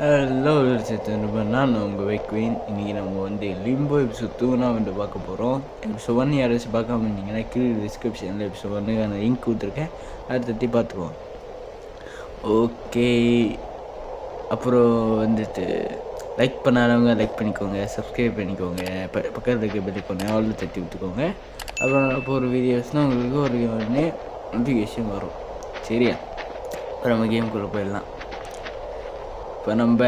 Hello ரொம்ப நான் உங்கள் வைக்குவேன். இன்றைக்கி நம்ம வந்து லிம்போ எபிசோட் 2 வந்து பார்க்க போகிறோம். எபிசோட் 1 யாராச்சும் பார்க்காம இருந்தீங்கன்னா கீழே டிஸ்கிரிப்ஷனில் எபிசோட் 1க்கான லிங்க் கொடுத்துருக்கேன். அதை தட்டி பார்த்துருவோம். ஓகே, அப்புறம் வந்துட்டு லைக் பண்ணாதவங்க லைக் பண்ணிக்கோங்க, சப்ஸ்கிரைப் பண்ணிக்கோங்க, பக்கத்தில் இருக்க பெல்லைக்கோங்க ஆல்ரெடி தட்டி விட்டுக்கோங்க. அப்புறம் அப்போ ஒரு வீடியோஸ்னால் உங்களுக்கு ஒரு உடனே நோட்டிஃபிகேஷன் வரும். சரியா? இப்போ நம்ம கேமுக்குள்ளே போயிடலாம். இப்போ நம்ம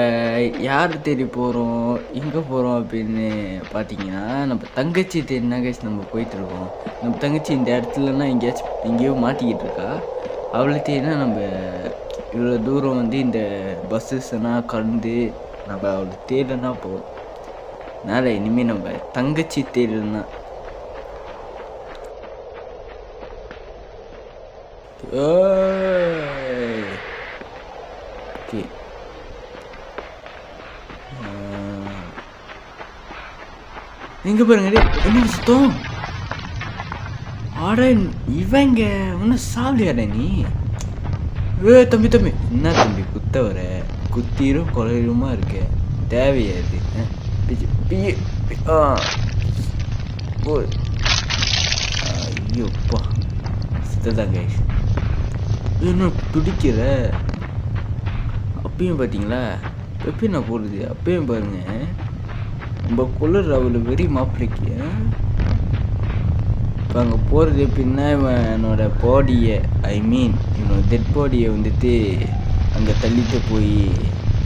யார் தேடி போகிறோம், எங்கே போகிறோம் அப்படின்னு பார்த்தீங்கன்னா, நம்ம தங்கச்சி தேடினா கேஸ் நம்ம போயிட்டுருக்கோம். நம்ம தங்கச்சி இந்த இடத்துலனா எங்கேயோ மாட்டிக்கிட்டு இருக்கா. அவளை தேடினா நம்ம இவ்வளோ தூரம் வந்து இந்த பஸ்ஸஸ்னால் கடந்து நம்ம அவளை தேடனா போகும். அதனால் இனிமேல் நம்ம தங்கச்சி தேடனா ஓகே. எங்கே பாருங்க, என்ன சுத்தம்? ஆட இவங்க ஒன்றும் சாவலியாட நீ? தம்பி என்ன தம்பி குத்த வர? குத்தீரும் கொலையுமா இருக்க, தேவையாது. ஐயோப்பா சுத்ததாங்க. இன்னும் துடிக்கிற அப்பயும் பார்த்தீங்களா? எப்பயும் நான் போடுறது அப்பயும் பாருங்க. நம்ம குளிர் அவளை வெறி மாப்பிளைக்கு. இப்போ அங்கே போகிறது எப்படின்னா, என்னோட பாடியை என்னோட டெட் பாடியை வந்துட்டு அங்கே தள்ளிட்டு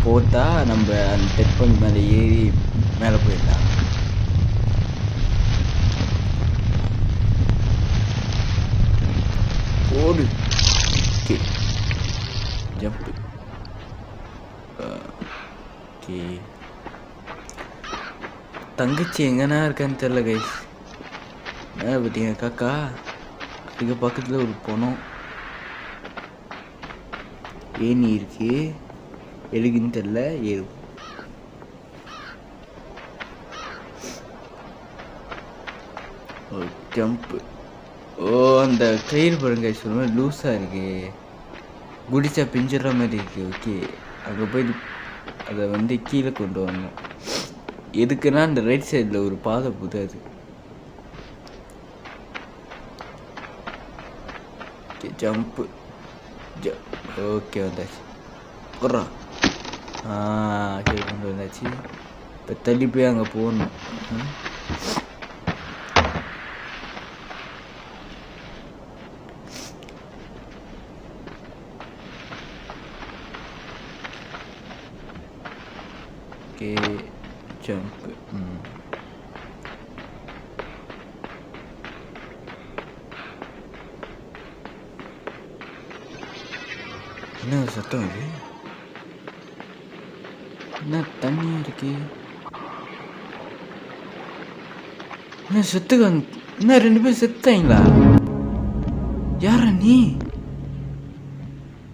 போட்டால் நம்ம அந்த டெட் பாடி மேலே ஏறி மேலே போயிடலாம். ஓடு. Okay, jump. ஓகே, தங்கச்சி எங்கன்னா இருக்கான்னு தெரில கைஸ். பார்த்தீங்க காக்கா, அதுக்கு பக்கத்தில் ஒரு பொணம் ஏணி இருக்கு, எதுக்குன்னு தெரில. ஏறும். ஜம்ப்பு. அந்த கயிறு பாருங்க சொல்லுவேன், லூஸாக இருக்கு, குடிச்சா பிஞ்சிடுற மாதிரி இருக்கு. ஓகே, அங்கே போய் அதை வந்து கீழே கொண்டு வரணும். எதுக்குன்னா அந்த ரைட் சைடில் ஒரு பாதை போகுது, அது. ஜம்ப்பு. ஓகே, வந்தாச்சு. போடுறா. ஓகே, கொண்டு வந்தாச்சு. இப்போ தள்ளி போய் அங்கே போகணும். Okay, jump. என்ன சத்தம் இது? என்ன தண்ணியாக இருக்கு? என்ன செத்துக்க? என்ன 2 பேர் செத்தாங்களா? யாரா நீ?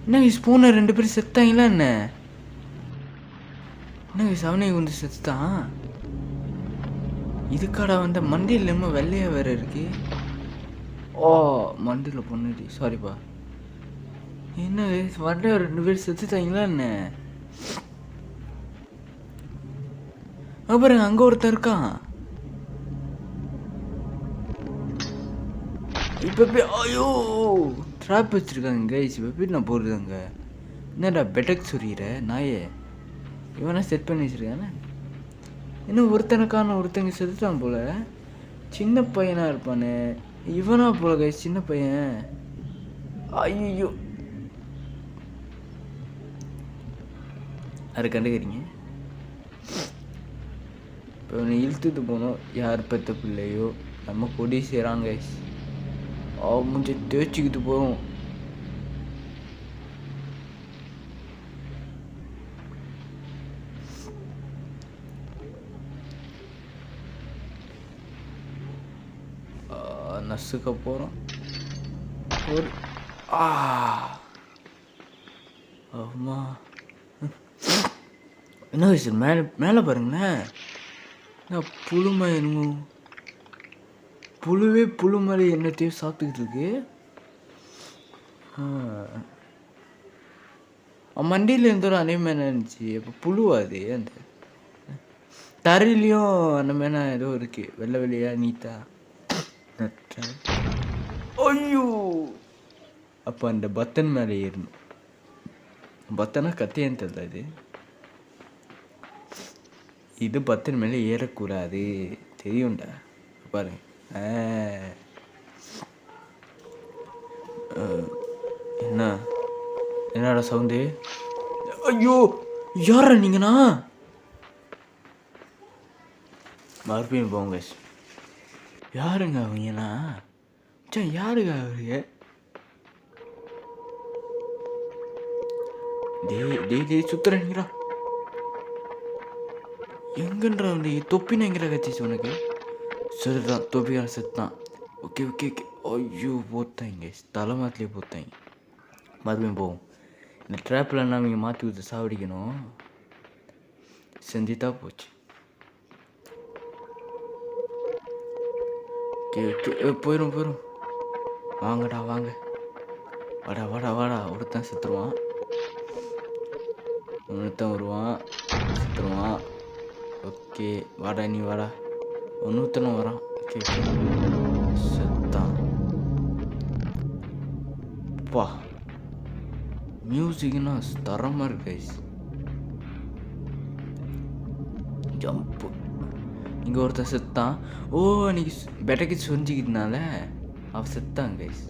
என்ன ஸ்பூனை 2 பேர் செத்தாங்களா? என்ன சவனை வந்து செத்துட்டான். இதுக்காடா வந்து மண்டியில் இல்லாமல் வெள்ளையாக வேற இருக்கு. ஓ, மண்டியில் பொண்ணுடி, சாரிப்பா. என்ன வண்ட 2 பேர் செத்துட்டாங்களா? என்ன பாருங்க, அங்கே ஒருத்தர் இருக்கான். இப்போ ஐயோ ட்ராப் வச்சுருக்காங்க கைஸ். இப்போ எப்படி நான் போடுறது அங்கே? என்னடா பெட்டக் சொல்லிடுற நாயே? இவனா செட் பண்ணி வச்சுருக்கானே. இன்னும் ஒருத்தனுக்கான ஒருத்தங்க செத்துட்டான் போல. சின்ன பையனாக இருப்பானே இவனா போல கைஸ், சின்ன பையன். ஐயோ, அதை கண்டுக்கிறீங்க. இப்போ இவனை இழுத்துட்டு போனோம். யார் பெற்ற பிள்ளையோ நம்ம கொடி செய்கிறாங்க. முடிஞ்ச தேய்ச்சிக்கிட்டு போகிறோம். நசுக்க போகிறோம். ஒரு ஆமா, என்ன விஷயம்? மேலே பாருங்களேன். புழுமை என்னமோ, புழு மாதிரி என்னத்தையும் சாப்பிட்டுக்கிட்டு இருக்கு. மண்டியில் இருந்தோம் அதே மாதிரி இருந்துச்சு. அப்போ புழுவா அது? அந்த தரையிலையும் அந்த மாதிரி ஏதோ இருக்குது, வெள்ளை வெள்ளையாக நீட்டாக. ஐயோ! அப்போ அந்த பட்டன் மேலே ஏறணும். பட்டனா கத்தியான்னு தெரியல. இது பட்டன் மேலே ஏறக்கூடாது, தெரியும்டா. பாருங்க. என்னடா சவுண்டு? ஐயோ, யாரா நீங்கண்ணா? மறுபடியும் போங்க. யாருங்க அவங்கண்ணா? யாருங்க அவருங்க? டே சுத்துறீங்களா? எங்கன்றா வந்து தொப்பினங்கிற கட்சிச்சு உனக்கு? சரிதான், தொப்பிக்கார செத்தான். Okay okay okay. ஐயோ, போத்தாங்க, தலை மாத்திலே போத்தாங்க. மறுபடியும் போவோம். இந்த ட்ராப்பில் என்ன அவங்க மாற்றி ஊற்றி சாவடிக்கணும். செஞ்சுட்டா போச்சு. ஓகே ஓகே, போயிடும். வாங்கடா வாங்க, வாடா. ஒருத்தன் செத்துருவான், ஒருத்தன் வருவான், செத்துருவான். ஓகே, வாடா நீ வாடா. ஒன்றுத்தனும் வரான். ஓகே செத்தான். பா, மியூசிக்னா தரமாக இருக்கு. ஜம்ப்பு. இங்கே ஒருத்தன் செத்தான். ஓ, அன்றைக்கி பெட்டக்கு சொரிஞ்சிக்கிட்டனால அவன் செத்தான் கைஸ்.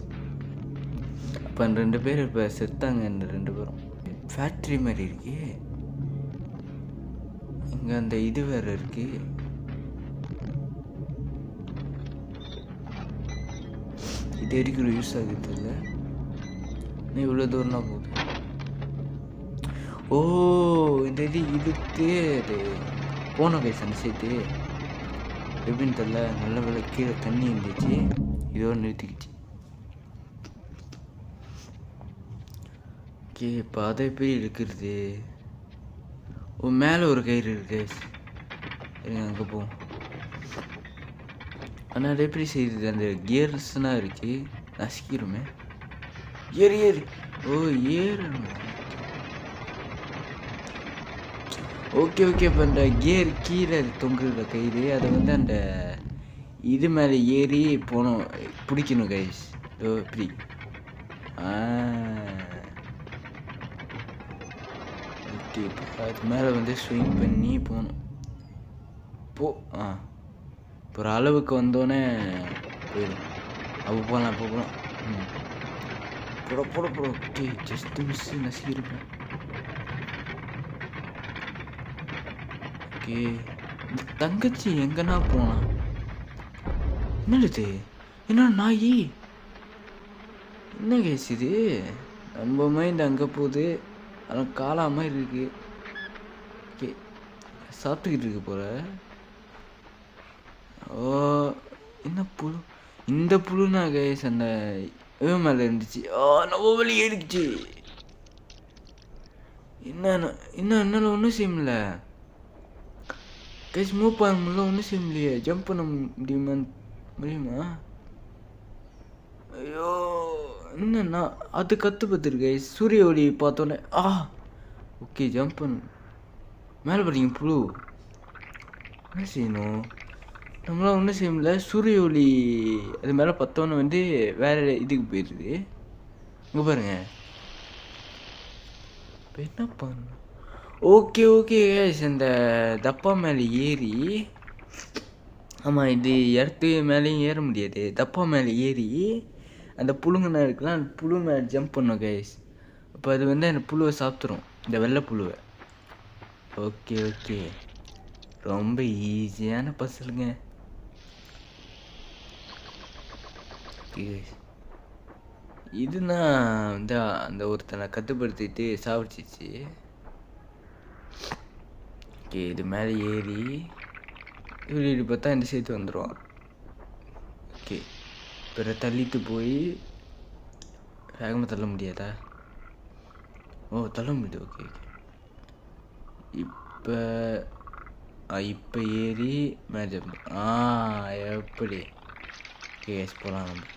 அப்போ 2 பேர் இப்போ செத்தாங்க. இந்த 2 பேரும் ஃபேக்ட்ரி மாதிரி இருக்கு. இங்கே அந்த இது வேறு இருக்கு. இது எரிக்கிற யூஸ் ஆகுது இல்லை. நீ இவ்வளோ தூரம்னா போகுது. ஓ, இந்த இது இழுத்து அது போன கைஸ் அந்த சேர்த்து எப்படின்னு தெரில. நல்ல வேலை கீழே தண்ணி இருந்துச்சு, இதோடு நிறுத்திக்கிச்சு. ஓகே, இப்போ அதை எப்படி இருக்கிறது? ஓ, மேலே ஒரு கயிறு இருக்கு. அங்கே போவோம். ஆனால் அதை எப்படி செய்யுது? அந்த கியர்ஸ்னால் இருக்கு, நசிக்கிறோமே. ஏறு. ஓ, ஏறணும். ஓகே. இப்போ அந்த கியர் கீழே தொங்குற கயிறு, அதை வந்து அந்த இது மேலே ஏறி போகணும், பிடிக்கணும் கைஸ். ஓ, இப்படி. ஓகே, அது மேலே வந்து ஸ்விங் பண்ணி போகணும். இப்போ ஒரு அளவுக்கு வந்தோடனே போயிடும். அப்போ போகலாம். போட. ஓகே, ஜஸ்ட் மிஸ், நசிக்கிருப்பேன். ஓகே, இந்த தங்கச்சி எங்கன்னா போனா? என்னது? என்ன நாயி? என்ன கேஸ் இது? நம்ம மைண்ட் அங்கே போகுது. அதெல்லாம் காலா மாதிரி இருக்கு. ஓகே, சாப்பிட்டுக்கிட்டு இருக்கு போல. ஓ, என்ன புழு? இந்த புழுனா கேஸ் அந்த மேலே இருந்துச்சு. நம்ம வழி ஏறிக்குச்சு. என்னால் ஒன்றும் செய்ய முடியல கைஸ். மூவ் பண்ண முடியல, ஒன்றும் செய்ய முடியலையே. ஜம்ப் பண்ண முடியுமா? ஐயோ, என்னன்னா அது கற்று பார்த்துருக்கு கைஸ். சூரிய ஒளி பார்த்தோன்னே ஓகே, ஜம்ப் பண்ணு. மேலே பார்த்தீங்க புழு. என்ன செய்யணும்? நம்மளாம் ஒன்றும் செய்ய முடியல. சூரிய ஒளி அது மேலே பார்த்தோன்னே வந்து வேறு இதுக்கு போயிடுது. இங்கே பாருங்க. இப்போ என்ன பண்ண? ஓகே கைஸ், இந்த தப்பா மேலே ஏறி, ஆமாம், இது இடத்து மேலேயும் ஏற முடியாது. தப்பா மேலே ஏறி அந்த புழுங்கண்ணா இருக்கலாம், அந்த புழு மேலே ஜம்ப் பண்ணோம் கைஸ். அப்போ அது வந்து அந்த புழுவை சாப்பிட்ரும், இந்த வெள்ளை புழுவை. ஓகே, ரொம்ப ஈஸியான பசலுங்க. இதுனா வந்து அந்த ஒருத்தனை கட்டுப்படுத்திட்டு சாப்பிடுச்சிச்சு. ஓகே, இது மேலே ஏறி இப்படி பார்த்தா இந்த சேர்த்து வந்துடுவான். ஓகே, பிற தள்ளிட்டு போய் வேகமாக தள்ள முடியாதா? ஓ, தள்ள முடியுது. ஓகே. இப்போ ஏறி மேலே எப்படி? கேஸ் போகலாம். நம்ம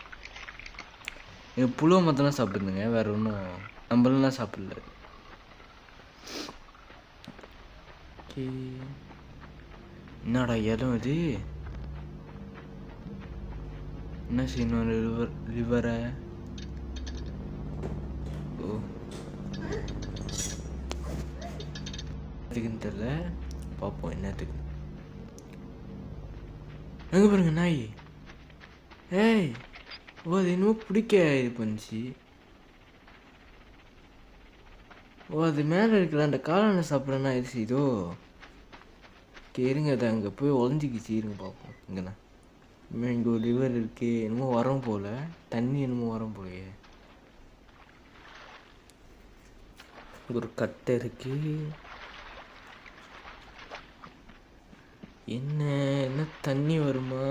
எங்கள் புழுவை மொத்தம்லாம் சாப்பிடுதுங்க, வேறு ஒன்றும் நம்மளாம் சாப்பிடல. ஓகே. என்னடா இடம் இது? என்ன செய்யணும்? லிவரை எதுக்குன்னு தெரியல, பார்ப்போம் என்னத்துக்கு. எங்கே பாருங்க நாய். ஏய் ஓ, அது இன்னும் பிடிக்க இது பண்ணிச்சு. ஓ, அது மேலே இருக்கிற அந்த காளானை சாப்பிட்றேன்னா இது செய்தோ. இருங்க, அதை அங்கே போய் ஒழிஞ்சிக்கிச்சு. இருங்க பார்ப்போம். இங்கேண்ணா இங்கே ஒரு ரிவர் இருக்கு. என்னமோ வரம் போல, தண்ணி என்னமோ வரம் போலையே. ஒரு கட்டை இருக்கு. என்ன தண்ணி வருமா?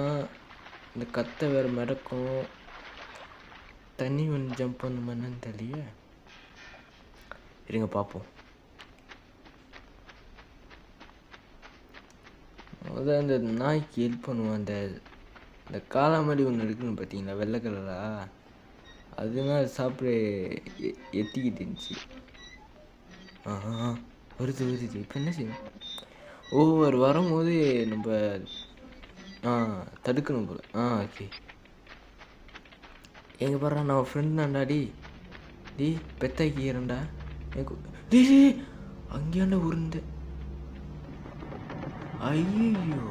இந்த கத்தை வேறு மிதக்கும். தண்ணி வந்து ஜம்ப் பண்ணுமா என்னன்னு தெரியல. இருங்க பார்ப்போம். அதான் அந்த நாய்க்கு ஹெல்ப் பண்ணுவோம். அந்த காளை மாதிரி ஒன்று இருக்குன்னு பார்த்தீங்களா, வெள்ளை கலரா? அதுனா சாப்பிட எத்திக்கிட்டு இருந்துச்சு. வருது. இப்போ என்ன செய்யணும்? ஒவ்வொரு வரும்போது நம்ம தடுக்கணும் போல. ஓகே. எங்கே பாடுறா, நான் ஃப்ரெண்ட் தான்டா. டி பெத்தாக்கிக்கிறேன்டா. டி அங்கேயாண்டா உருண்டு. ஐயோ,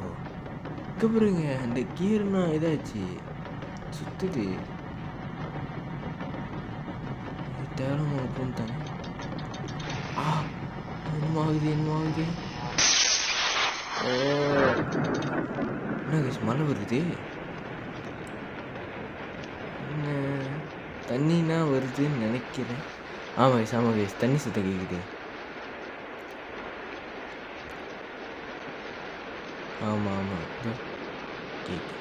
இங்கே பாருங்க, அந்த கீரைனா இதாச்சு, சுத்துது. தேவையான பொண்ணு தானே. என்னமாகுது? என்ன கேஸ், மழை வருது. என்ன தண்ணினா வருதுன்னு நினைக்கிறேன். ஆமாம் கேஸ், தண்ணி சத்தம் கேட்குது. ஆமாம் கேட்கு.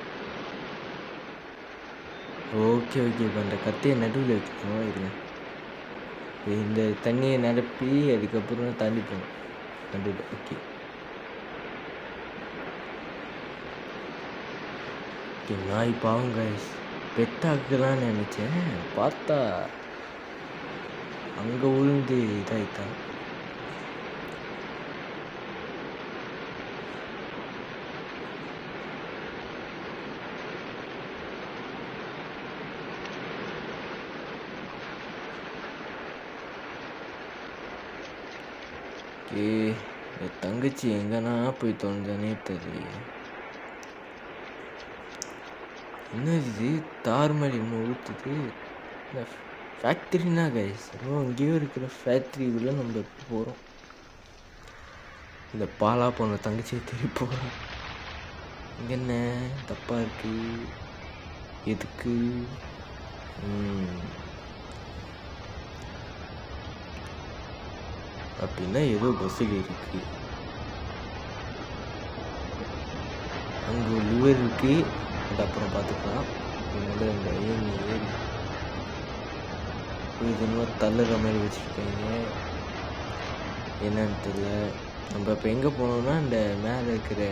ஓகே. இப்போ அந்த கத்தையை நடுவில் வச்சுக்கணும். இருங்க, இந்த தண்ணியை நிரப்பி அதுக்கப்புறம் தாண்டி போகணும் நடுவில். ஓகே. நாய் பாவம் கைஸ், பெத்தாக்கலான்னு நினச்சேன், பார்த்தா அங்கே விழுந்து இதாயிட்டான். என் தங்கச்சி எங்கன்னா போய் தொலைஞ்சானே தெரியல. என்ன இது, தார் மாதிரி இன்னும் ஊற்றுது. இந்த ஃபேக்ட்ரினா கைஸ், இங்கேயும் இருக்கிற ஃபேக்ட்ரிக்குள்ளே நம்ம போகிறோம். இந்த பாலா போன தங்கச்சியை திருப்பி போகிறோம். இங்கே என்ன தப்பாக இருக்கு? எதுக்கு? அப்படின்னா ஏதோ பஸ்ஸில் இருக்கு. அங்கே ஒரு லிவர் இருக்கு, அது அப்புறம் பார்த்துக்கலாம். என்னோட இந்த ஏறி இது இன்னும் தள்ளுற மாதிரி வச்சுருக்காங்க, என்னன்னு தெரியல. நம்ம இப்போ எங்கே போனோம்னா இந்த மேலே இருக்கிற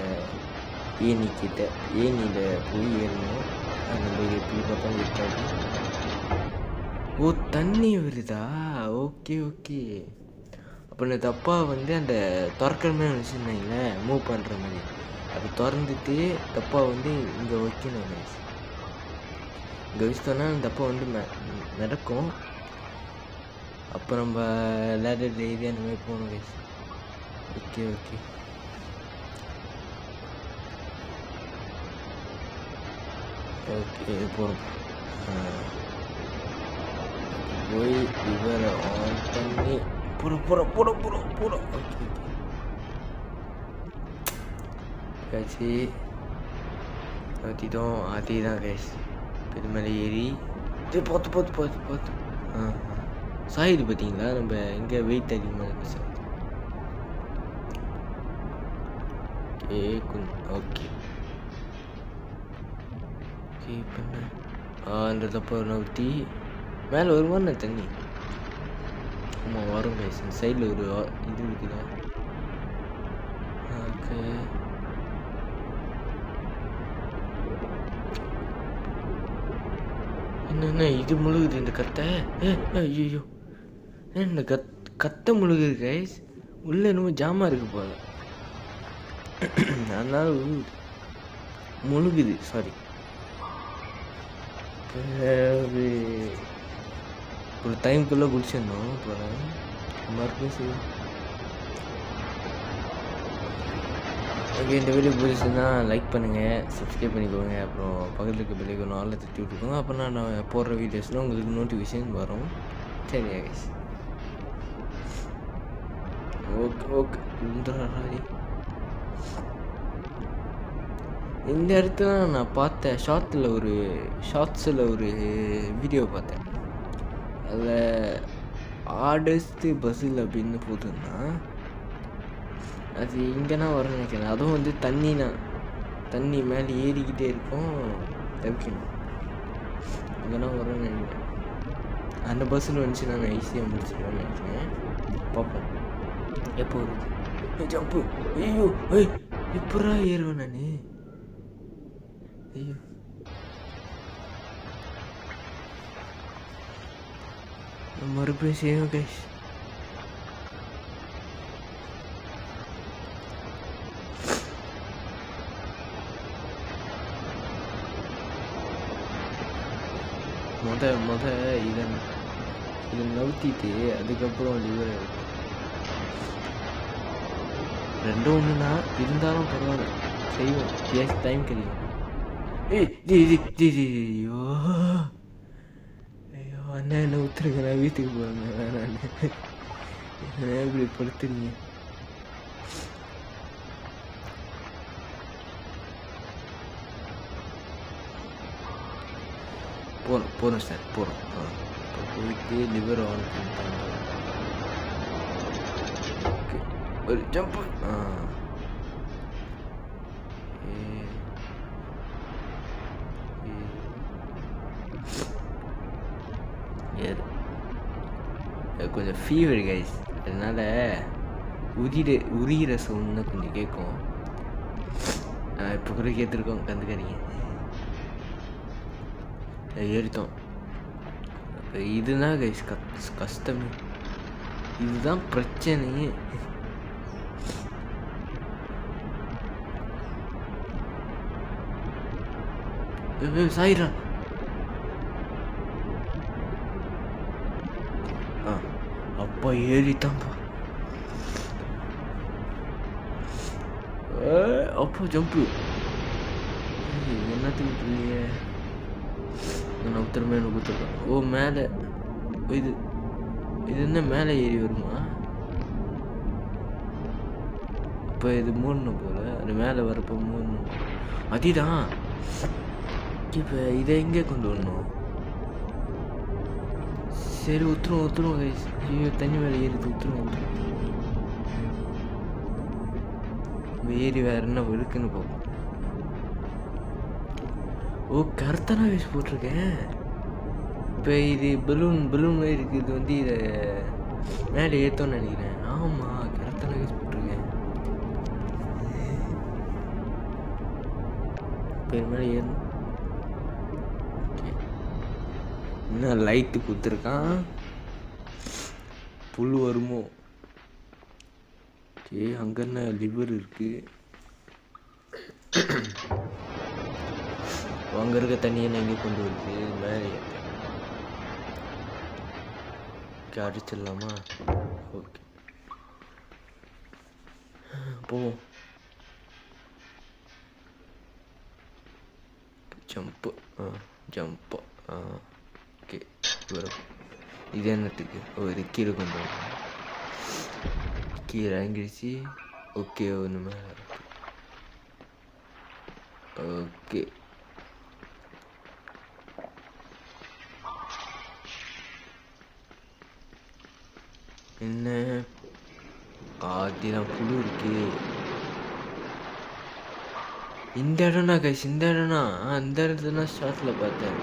ஏணியில் போய் ஏறணும். அது நம்ம எப்படி பார்த்தா இருக்காது. ஓ, தண்ணி வருதா? ஓகே. அப்போ இந்த தப்பா வந்து அந்த திறக்கிற மாதிரி வச்சுருந்தாங்களே, மூவ் பண்ணுற மாதிரி, அது திறந்துட்டு தப்பா வந்து இங்கே வைக்கணும் கைஸ். இங்கே வச்சுட்டோன்னா அந்த தப்பா வந்து நடக்கும். அப்போ நம்ம லேடர் டெய்லி அந்த மாதிரி போகணும் கைஸ். ஓகே. போகிறோம். போய் இவரை ஆன் பண்ணி போகிறோம். ஓகே. ஊற்றிட்டோம். அதே தான் கைஸ், பெருமலை ஏறி பார்த்து சாயுது பார்த்தீங்களா? நம்ம எங்கே வெயிட் அதிகமாக இருக்கு. ஓகே. பண்ண அந்த தப்பா ஊற்றி மேலே வருவான்னு தண்ணி. ஆமாம் வரும் கைஸ். இந்த சைடில் ஒரு இது இருக்குதா? ஓகே. என்னென்ன இது முழுகுது இந்த கத்தை? ஐயோ, இந்த கத்தை முழுகுது கைஸ். உள்ளே என்னமோ ஜாமா இருக்கு போல. அதனால முழுகுது. சாரி, ஒரு டைமுக்குள்ளே குடிச்சிடணும். அப்புறம் மறுபடியும் சரி. ஓகே, இந்த வீடியோ பிடிச்சிருந்தா லைக் பண்ணுங்கள், சப்ஸ்கிரைப் பண்ணிக்கோங்க. அப்புறம் பக்கத்தில் இருக்க பெல்லைக்கான ஆளில் தட்டி விட்டுக்கோங்க. அப்போ நான் போடுற வீடியோஸ்லாம் உங்களுக்கு நோட்டிஃபிகேஷன் வரும். சரியா கைஸ்? ஓகே. இந்த இடத்துல நான் பார்த்தேன் ஷார்ட்ஸில் ஒரு வீடியோ பார்த்தேன். அதில் ஆர்டஸ்ட்டு பஸ்ஸில் அப்படின்னு போட்டுருந்தா அது இங்கேனா வரும்னு நினைக்கிறேன். அதுவும் வந்து தண்ணி மேலே ஏறிக்கிட்டே இருக்கும், தவிக்கணும். இங்கேனா வரும்னு நினைக்கிறேன். அந்த பஸ்ஸில் வந்துச்சுன்னா நான் ஈஸியாக முடிச்சிடுவேன்னு நினைக்கிறேன். பார்ப்போம் எப்போ வருது. ஜம்ப்பு. ஐயோ எப்படா ஏறுவேன் நான்? ஐயோ, மறுபடியும் செய்யணும் கைஸ். முத இதை நவுத்திட்டு அதுக்கப்புறம் லிவர் இருக்கும். ரெண்டும் ஒன்றுனா இருந்தாலும் பரவாயில்ல, செய்வோம். டைம் கிடைக்கும். ஐயோ அண்ணா என்ன ஊற்றுருங்க, நான் வீட்டுக்கு போகிறேங்க. வேணான்னு என்ன இப்படி படுத்துறீங்க? போகிறோம் சார், போகிறோம். இப்போ போயிட்டு லிவர் ஆன் பண்ணிட்டாங்க. ஓகே, ஒரு ஜம்ப்பு. கொஞ்சம் ஃபீவர் கைஸ், அதனால் உரிகிற சவுண்ட்னு கொஞ்சம் கேட்கும். இப்போ கூட கேட்டுருக்கோம், கந்துக்காதீங்க. ஏறித்தோம். இதுதான் கைஸ் கஷ்டமே, இதுதான் பிரச்சனையே. சாயிரா. அப்பா ஏறித்தான்ப்பா. அப்போ ஜம்ப்பு. என்னத்துக்கு இல்லையே, நான் திரும்ப எனக்கு கொடுத்துருக்கேன். ஓ மேலே இது என்ன மேலே ஏறி வருமா? இப்போ இது மூடணும் போல, அது மேலே வரப்போ மூடணும். அதுதான். இப்போ இதை எங்கே கொண்டு வரணும்? சரி, ஊற்றுருவோம் கைஸ். ஐயோ, தண்ணி மேலே ஏறிது. ஊற்றுருவோம். ஏறி வேறு என்ன இருக்குன்னு பார்ப்போம். ஓ, கரெக்டான கைஸ் போட்டிருக்கேன். இப்போ இது பலூன் மாதிரி இருக்குது. இது வந்து இதை மேலே ஏற்றோன்னு நினைக்கிறேன். ஆமாம், கரெக்டான கைஸ் போட்டிருக்கேன். இப்போ இது மேலே ஏறணும். என்ன லைட்டு கொடுத்துருக்கான், புல் வருமோ? அங்கே என்ன லிவர் இருக்கு? அங்கே இருக்க தண்ணியை எங்கே கொண்டு வருது? மேலே அடிச்சிடலாமா? ஓகே, போவோம். ஜம்ப்பு. ஓகே, வரும். இது என்னத்துக்கு? ஓ, இது கீழே கொண்டு வரும். கீழே இறங்கிடுச்சு. ஓகே, ஒன்று மேலே இருக்கு. ஓகே, என்ன ஆதிலாம் புழு இருக்கு. இந்த இடம்னா கைஸ், இந்த இடம்னா அந்த இடத்துல ஷார்ட்ஸில் பார்த்தேன்.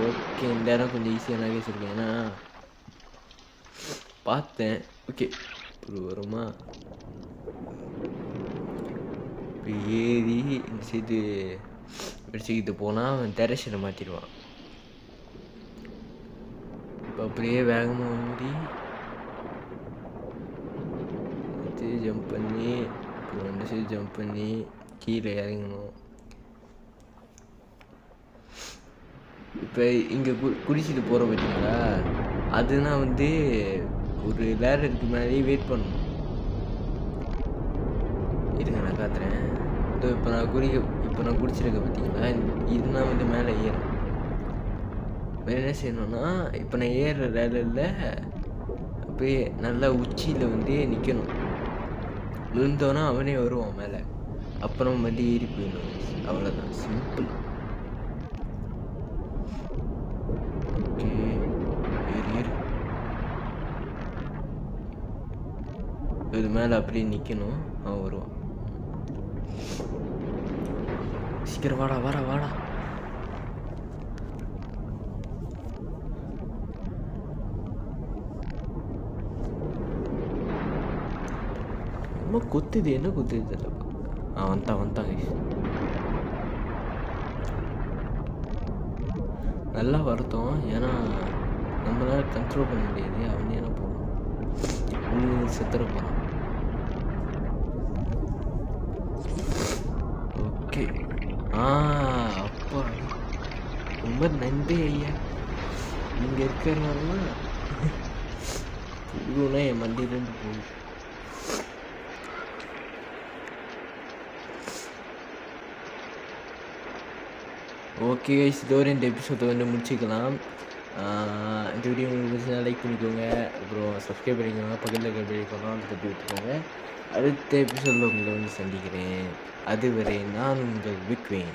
ஓகே, இந்த இடம் கொஞ்சம் ஈஸியான கேஸ் இருக்கு, ஏன்னா பார்த்தேன். ஓகே, புழு வருமா? இப்போ ஏறி இந்த சைடு வச்சுக்கிட்டு போனால் அவன் டெரேஷனை மாற்றிடுவான். இப்போ அப்படியே வேகமாக ஓடி ஜம்ப் பண்ணி இப்போ வந்து ஃபஸ்ட்டு ஜம்ப் பண்ணி கீழே இறங்கணும். இப்போ இங்கே குடிச்சிட்டு போகிற பார்த்தீங்களா, அதுனா வந்து ஒரு லேடருக்கு மேலேயே வெயிட் பண்ணணும். இருங்க நான் காத்துறேன். இப்போ நான் குடிச்சிருக்கேன் பார்த்தீங்களா, இதுனா வந்து மேலே ஏறும். என்ன செய்யணும்னா, இப்போ நான் ஏறுற லேடரில் அப்படியே நல்லா உச்சியில் வந்து நிற்கணும். விழுந்தோன்னா அவனே வருவான் மேலே. அப்புறம் வந்து ஏறி போயிடணும். அவ்வளோதான், சிம்பிள். ஓகே, ஏறு. இது மேலே அப்படியே நிற்கணும். அவன் வருவான். சீக்கிரம் வாடா. ரொம்ப கொத்துது, என்ன கொத்துது தெரியல. வந்துட்டான் கைஸ். நல்லா வருத்தம், ஏன்னா நம்மளால கண்ட்ரோல் பண்ண முடியாது. அவனே என்ன போகணும், செத்துற போகிறான். ஓகே, அப்பா ரொம்ப நன்றி ஐயா. இங்கே இருக்கிறனால புழுனா என் மண்டியிலேருந்து போகுது. ஓகே கைஸ், இதோட இந்த எபிசோடை வந்து முடிச்சுக்கலாம். இந்த வீடியோ உங்களுக்கு பிடிச்சா லைக் பண்ணிக்கோங்க, அப்புறம் சப்ஸ்கிரைப் பண்ணிக்கோங்க, பக்கத்தில் இருக்கிற பெல் ஐகானை தட்டி விட்டுக்கோங்க. அடுத்த எபிசோடில் உங்களை வந்து சந்திக்கிறேன். அதுவரை நான் உங்கள் விக்வேன்.